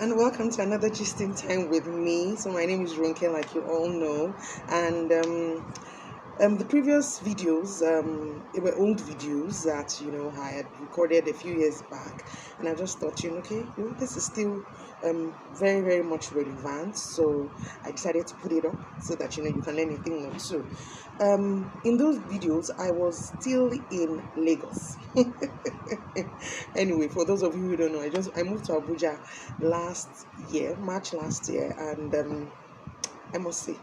and welcome to another Gisting Time with me. So my name is Ronke, like you all know, and the previous videos, they were old videos that I had recorded a few years back, and I just thought, okay, this is still very very much relevant. So I decided to put it up so that you can learn a thing or two. In those videos, I was still in Lagos. Anyway, for those of you who don't know, I moved to Abuja March last year, and I must say,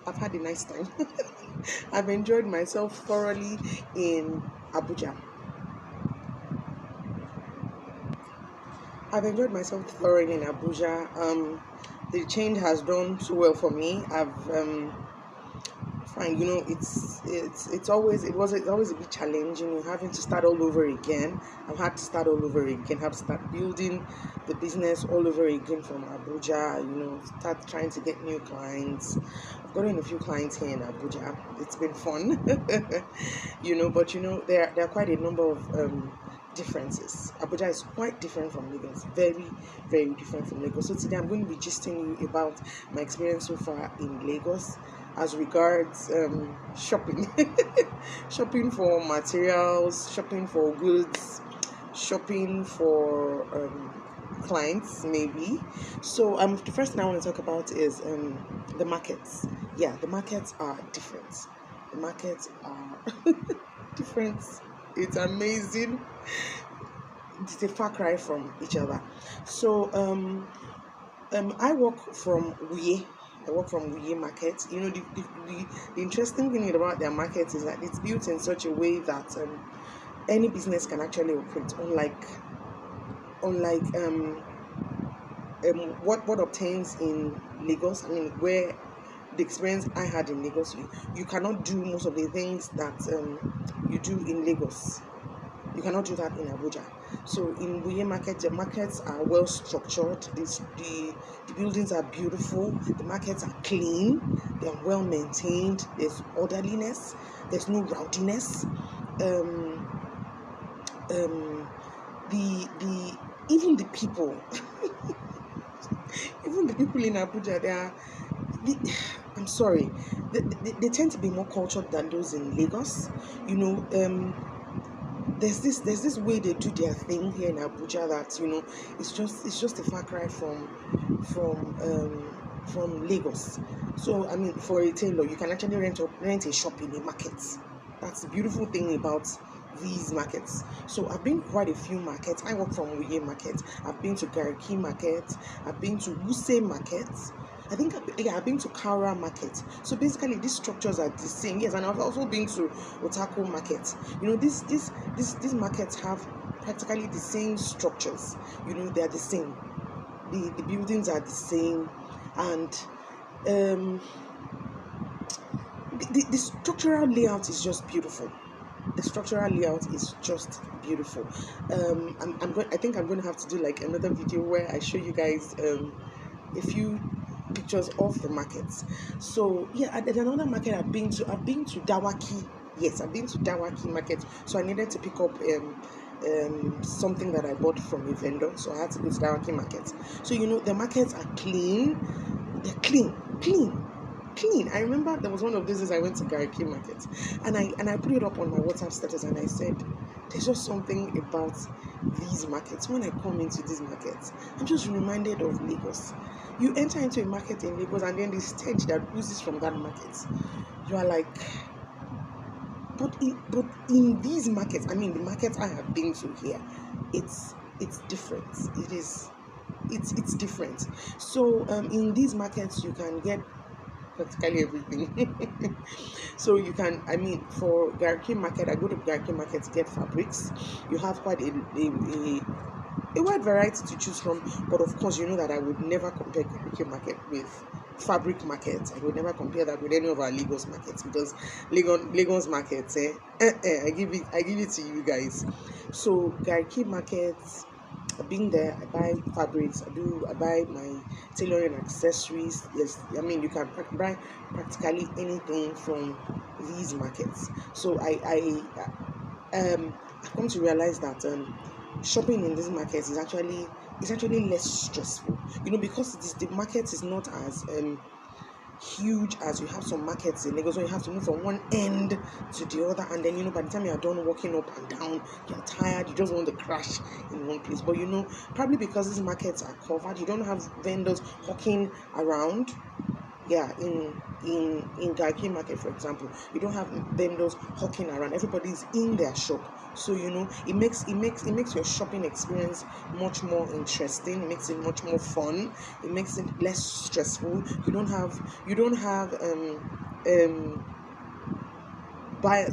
I've had a nice time. I've enjoyed myself thoroughly in Abuja. The change has done so well for me. I've fine, it's always a bit challenging, having to start all over again. I've had to start all over again, have to start building the business all over again from Abuja, start trying to get new clients. I've gotten a few clients here in Abuja. It's been fun. But there are quite a number of differences. Abuja is quite different from Lagos, very very different from Lagos. So today I'm going to be gisting you about my experience so far in Lagos as regards shopping. Shopping for materials, shopping for goods, shopping for clients maybe. So the first thing I want to talk about is the markets. Yeah, the markets are different. The markets are different. It's amazing. It's a far cry from each other. So I work from Wuye. Market. The interesting thing about their market is that it's built in such a way that any business can actually operate. Unlike what obtains in Lagos. Where the experience I had in Lagos, you cannot do most of the things that you do in Lagos. You cannot do that in Abuja. So in Wuye Market, the markets are well structured. The buildings are beautiful. The markets are clean. They are well maintained. There's orderliness. There's no rowdiness. Even the people, even the people in Abuja, I'm sorry, they tend to be more cultured than those in Lagos. There's this way they do their thing here in Abuja that it's just a far cry from Lagos. So for a tailor, you can actually rent a shop in a market. That's the beautiful thing about these markets. So I've been quite a few markets. I work from Wuye Market. I've been to Gariki Market. I've been to Wuse Market. I've been to Kaura Market. So basically, these structures are the same. Yes, and I've also been to Otako Market. These markets have practically the same structures. They are the same. The buildings are the same, and the structural layout is just beautiful. The structural layout is just beautiful. I think I'm going to have to do like another video where I show you guys a few pictures of the markets. So yeah, there's another market I've been to Dawaki. Yes, I've been to Dawaki Market. So I needed to pick up something that I bought from a vendor, so I had to go to Dawaki Market. So the markets are clean. They're clean. I remember there was one of these days I went to Gariki Market, and I put it up on my WhatsApp status, and I said, there's just something about these markets. When I come into these markets, I'm just reminded of Lagos. You enter into a market in Lagos, and then the stench that oozes from that market, you are like, but in these markets, the markets I have been to here, it's different. It's different. So in these markets you can get practically everything. So you can, for Gariki Market, I go to Gariki Market to get fabrics. You have quite a wide variety to choose from, but of course that I would never compare Gariki Market with fabric markets. I would never compare that with any of our Lagos markets, because Lagos markets, I give it to you guys. So Gariki Markets, I've been there. I buy fabrics. I buy my tailoring accessories. Yes, you can buy practically anything from these markets. So I've come to realize that shopping in these markets is actually it's actually less stressful, because the market is not as huge as you have some markets in Lagos, where you have to move from one end to the other, and then by the time you are done walking up and down, you're tired, you just want to crash in one place. But probably because these markets are covered, you don't have vendors hawking around. Yeah, in Garki market, for example, you don't have vendors hawking around. Everybody's in their shop, so it makes your shopping experience much more interesting. It makes it much more fun. It makes it less stressful. You don't have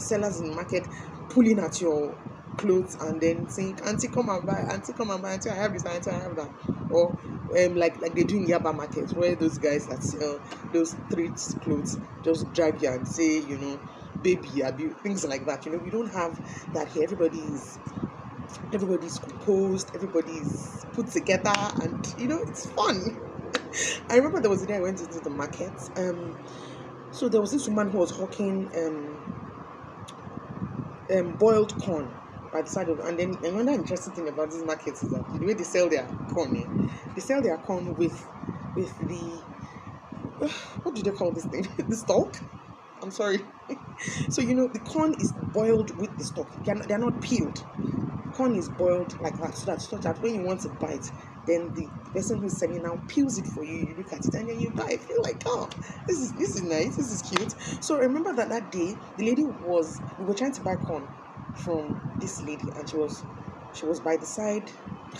sellers in the market pulling at your clothes and then saying, "Auntie, come and buy. Auntie, come and buy. Auntie, I have this. Auntie, I have that." Or like they do in Yaba market, where those guys that sell those street clothes just drag you and say, baby abuse, things like that. We don't have that here. Everybody's composed. Everybody's put together, and it's fun. I remember there was a day I went into the market. So there was this woman who was hawking boiled corn by the side of, and then another interesting thing about these markets is that the way they sell their corn, they sell their corn with the what do they call this thing? The stalk. I'm sorry. So the corn is boiled with the stalk. They're not peeled. Corn is boiled like that, so that when you want to bite, then the person who's selling now peels it for you. You look at it and then you buy. I feel like, oh, this is nice. This is cute. So I remember that day, the lady we were trying to buy corn from this lady, and she was by the side,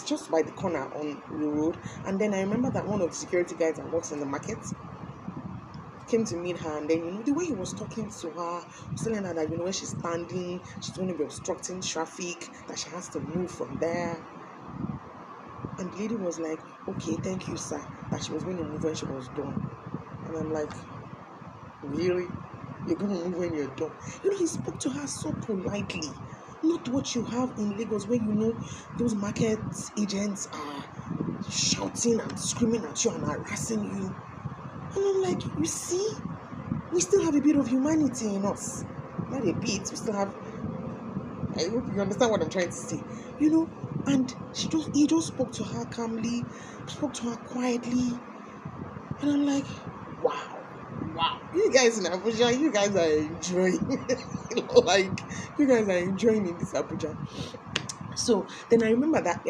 just by the corner on the road. And then I remember that one of the security guys that works in the market came to meet her, and then the way he was talking to her, was telling her that when she's standing, she's going to be obstructing traffic, that she has to move from there. And the lady was like, "Okay, thank you, sir," that she was going to move when she was done. And I'm like, really? You're going to move when you're done? He spoke to her so politely. Not what you have in Lagos, where those market agents are shouting and screaming at you and harassing you. And I'm like, you see, we still have a bit of humanity in us. Not a bit, we still have. I hope you understand what I'm trying to say. And he just spoke to her calmly, spoke to her quietly. And I'm like, wow. You guys in Abuja, you guys are enjoying. Like, you guys are enjoying in this Abuja. So then I remember that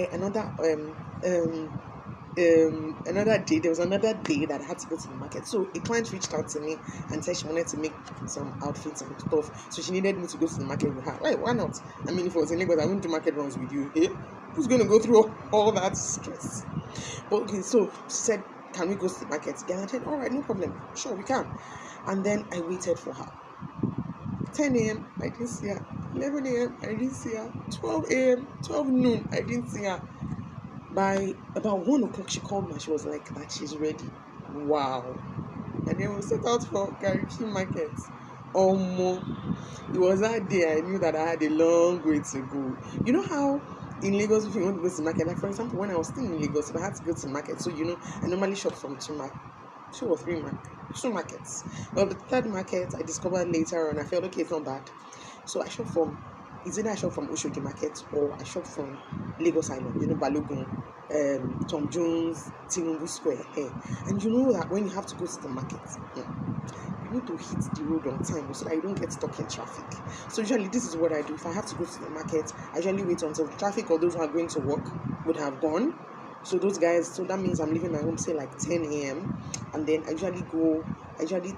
another day, there was another day that I had to go to the market. So a client reached out to me and said she wanted to make some outfits and stuff, so she needed me to go to the market with her. Right, why not? I mean, if I was in Lagos, I went to market runs with you. Hey, who's going to go through all that stress? But okay, so she said, "Can we go to the market?" And I said, "All right, no problem, sure, we can." And then I waited for her. 10 a.m. I didn't see her. 11 a.m. I didn't see her. 12 a.m. 12 noon I didn't see her. By about 1 o'clock, she called me and she was like that she's ready. Wow. And then we set out for Gariki market. It was that day I knew that I had a long way to go. You know how in Lagos, if you want to go to the market, like for example, when I was still in Lagos, if I had to go to the market, so I normally shop from two markets. Well, the third market I discovered later on, I felt okay, it's not bad. So I shop from, it's either I shop from Oshogi market or I shop from Lagos Island, Balogun, Tom Jones, Tinubu Square. And you know that when you have to go to the market, you need to hit the road on time so that you don't get stuck in traffic. So usually this is what I do. If I have to go to the market, I usually wait until the traffic or those who are going to work would have gone. So that means I'm leaving my home, say like 10 a.m. And then I usually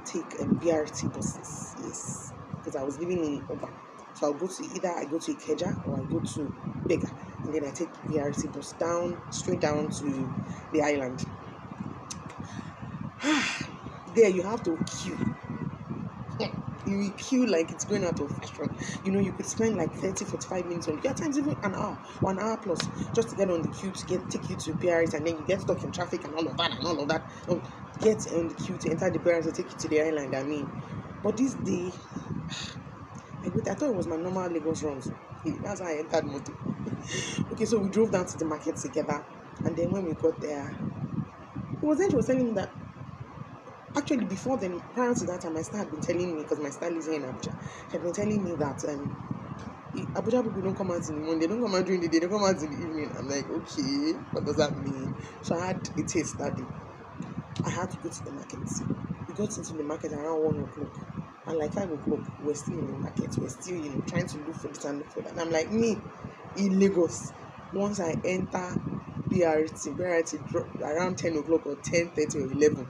take BRT buses. Yes, because I was living in Oba. So I go to Ikeja or I go to Bega. And then I take BRT bus straight down to the island. There you have to queue. You will queue like it's going out of fashion. You could spend like 30-45 minutes on it. At times even an hour, 1 hour plus, just to get on the queue to take you to BRT, and then you get stuck in traffic and all of that. Get on the queue to enter the BRT to take you to the island. But this day, I thought it was my normal Lagos runs. That's how I entered motor. Okay, so we drove down to the market together, and then when we got there, it was then she was telling me that. Actually, before then, prior to that time, my star had been telling me, because my style is here in Abuja, she had been telling me that Abuja people don't come out in the morning, they don't come out during the day, they come out in the evening. I'm like, okay, what does that mean? So I had a taste that day. I had to go to the market. We got into the market around 1 o'clock. And like 5 o'clock, we're still in the market. We're still, trying to look for this and look for that. And I'm like, me in Lagos, once I enter BRT drop around 10 o'clock or 10:30 or 11,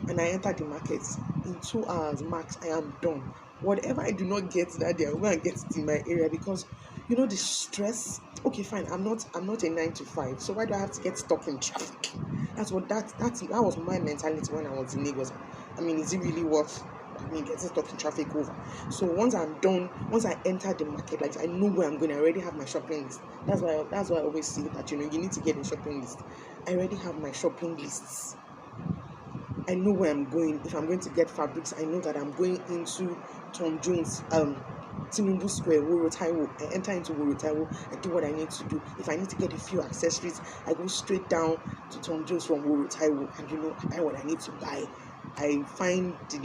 and I enter the market, in 2 hours max, I am done. Whatever I do not get that day, I'll go and get it in my area because the stress. Okay, fine. I'm not a 9 to 5, so why do I have to get stuck in traffic? That was my mentality when I was in Lagos. I mean, is it really worth getting stuck in traffic over? So once I'm done, once I enter the market, like I know where I'm going, I already have my shopping list. That's why I always say that you need to get a shopping list. I already have my shopping lists. I know where I'm going. If I'm going to get fabrics, I know that I'm going into Tom Jones, Tinubu Square, Woro Taiwo. I enter into Woro Taiwo. I do what I need to do. If I need to get a few accessories, I go straight down to Tom Jones from Woro Taiwo, and I buy what I need to buy. I find the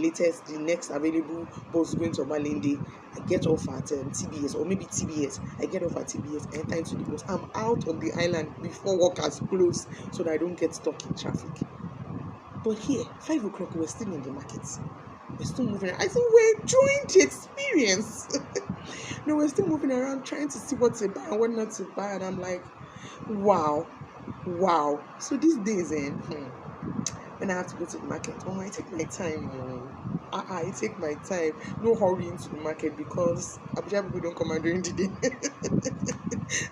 next available bus going to Obalende. I get off at TBS or maybe TBS. I get off at TBS. I enter into the bus. I'm out on the island before work has closed so that I don't get stuck in traffic. But here, 5 o'clock, we're still in the market. We're still moving around. I think we're enjoying the experience. No, we're still moving around trying to see what to buy and what not to buy. And I'm like, wow. So these days, when I have to go to the market, I take my time. I take my time. No hurry into the market because Abuja people don't come out during the day.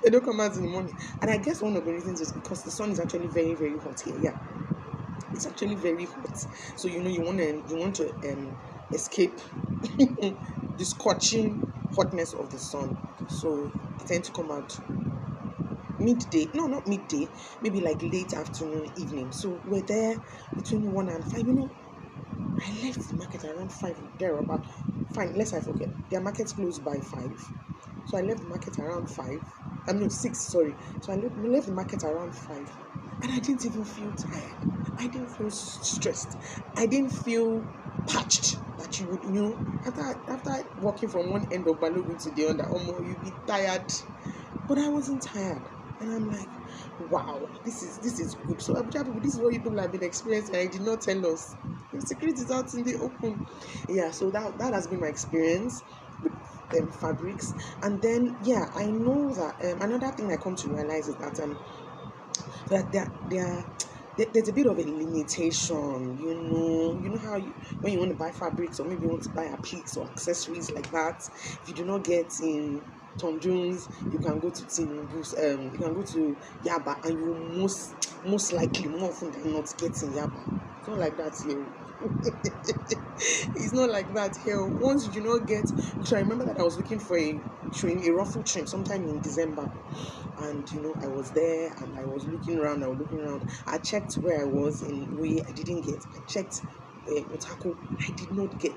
They don't come out in the morning. And I guess one of the reasons is because the sun is actually very, very hot here. Yeah. It's actually very hot, so you want to escape the scorching hotness of the sun. So they tend to come out midday. No, not midday. Maybe like late afternoon, evening. So we're there between 1 and 5. I left the market around 5. There about fine. Lest I forget, their markets closed by 5. So I left the market around 5. I mean 6. Sorry. So I left the market around 5. And I didn't even feel tired. I didn't feel stressed. I didn't feel parched that you would, after walking from one end of Balogun to the other, you'd be tired. But I wasn't tired. And I'm like, wow, this is good. So Abuja people, this is what you people have been experiencing. I did not tell us. The secret is out in the open. Yeah, so that has been my experience with fabrics. And then, I know that another thing I come to realize is that there's a bit of a limitation, how when you want to buy fabrics or maybe you want to buy appliques or accessories like that, if you do not get in Tom Jones, you can go to Tinubu's, you can go to Yaba, and you most likely, more often than not, get in Yaba. It's not like that here. It's not like that here. Once you do not get, so I remember that I was looking for a ruffle trim sometime in December, and I was there and I was looking around. I checked where I was in Uye, I didn't get. I checked Otako, I did not get.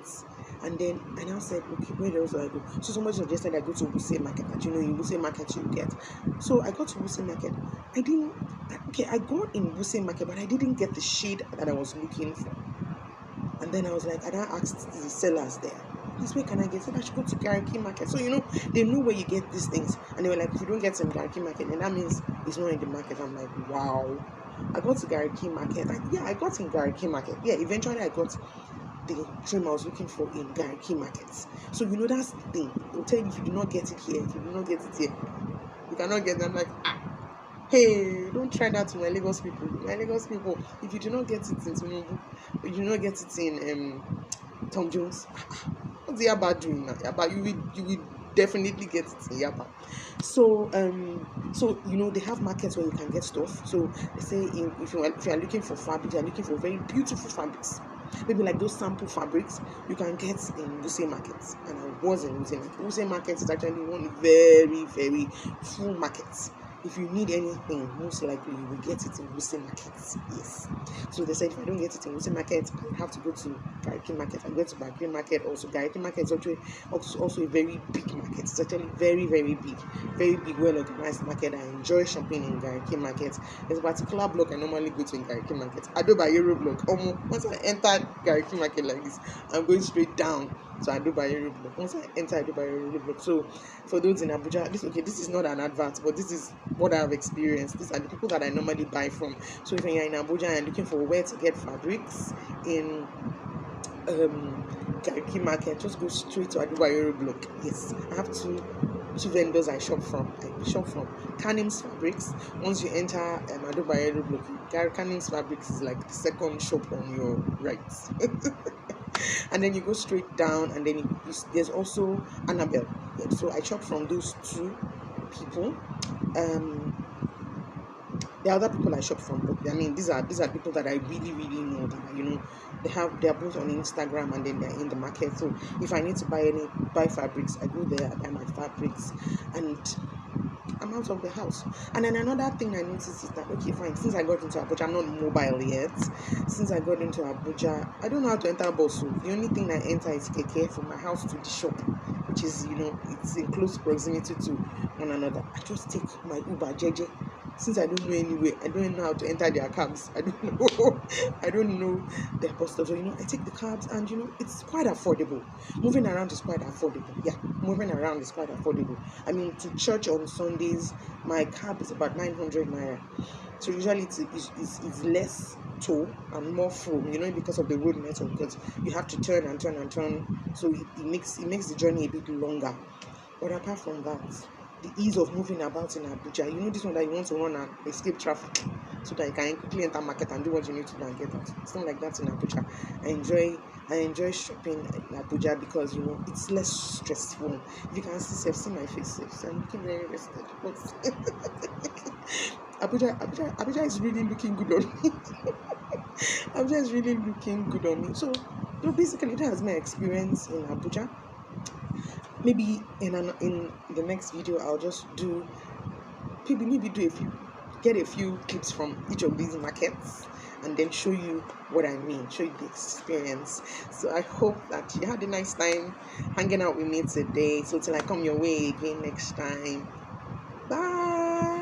And then I now said, okay, where else do I go? So somebody suggested I go to Wuse Market. That in Wuse Market you get. So I got to Wuse Market. I got in Wuse Market, but I didn't get the shade that I was looking for. And then I was like, I asked the sellers there, this way can I get it? I should go to Gariki Market. So they know where you get these things. And they were like, if you don't get some Gariki Market, then that means it's not in the market. I'm like, wow. I got to Gariki Market. I got in Gariki Market. Yeah, eventually I got the trim I was looking for in Gariki Markets. So that's the thing. They'll tell you if you do not get it here, if you do not get it here, you cannot get it. I'm like, hey, don't try that to my Lagos people. If you do not get it in Tinubu, you do not get it in Tom Jones, what's the Yaba doing now? Yaba, you will definitely get it in Yaba. So they have markets where you can get stuff. So they say if you are looking for fabrics, you are looking for very beautiful fabrics, maybe like those sample fabrics, you can get in Wuse Market. And I was in Wuse Market. Wuse Market is actually one very, very full market. If you need anything, most likely you will get it in Wuse Market. Yes. So they said if I don't get it in Wuse Market, I have to go to Gariki Market. I go to Gariki Market also. Gariki Market is also a very big market. It's actually very, very big, well organized market. I enjoy shopping in Gariki Market. There's a particular block I normally go to in Gariki Market. Adoba Euro block. Once I enter Gariki Market like this, I'm going straight down to Adubayero block. Once I enter Adubayero block, so for those in Abuja, this is not an advert, but this is what I've experienced. These are the people that I normally buy from. So if you're in Abuja and looking for where to get fabrics in Gariki Market, just go straight to Adubayero block. Yes, I have two vendors I shop from. Canim's Fabrics. Once you enter Adubayero block, Canim's Fabrics is like the second shop on your right. And then you go straight down, and then there's also Annabelle. Yeah, so I shop from those two people. There are other people I shop from, but I mean these are people that I really know, that they are both on Instagram, and then they're in the market. So if I need to buy fabrics, I go there, I buy my fabrics, and I'm out of the house. And then another thing I noticed is that, okay, fine, since I got into Abuja, I'm not mobile yet. Since I got into Abuja, I don't know how to enter bus. So the only thing I enter is keke from my house to the shop, which is, it's in close proximity to one another. I just take my Uber JJ. Since I don't know anywhere, I don't know how to enter their cabs. I don't know their bus stops. So, I take the cabs, and it's quite affordable. Moving around is quite affordable. Yeah, moving around is quite affordable. I mean, to church on Sundays, my cab is about 900 naira. So usually it's less toll and more full, because of the road network, because you have to turn and turn and turn. So it makes the journey a bit longer. But apart from that, the ease of moving about in Abuja, this one that you want to run and escape traffic so that you can quickly enter market and do what you need to do and get out. It's not like that in Abuja. I enjoy shopping in Abuja because it's less stressful. You can see my face, so I'm looking very rested. But Abuja is really looking good on me. Abuja is really looking good on me. So basically that has my experience in Abuja. Maybe in the next video I'll just get a few clips from each of these markets and then show you what I mean, show you the experience. So I hope that you had a nice time hanging out with me today. So till I come your way again next time, bye.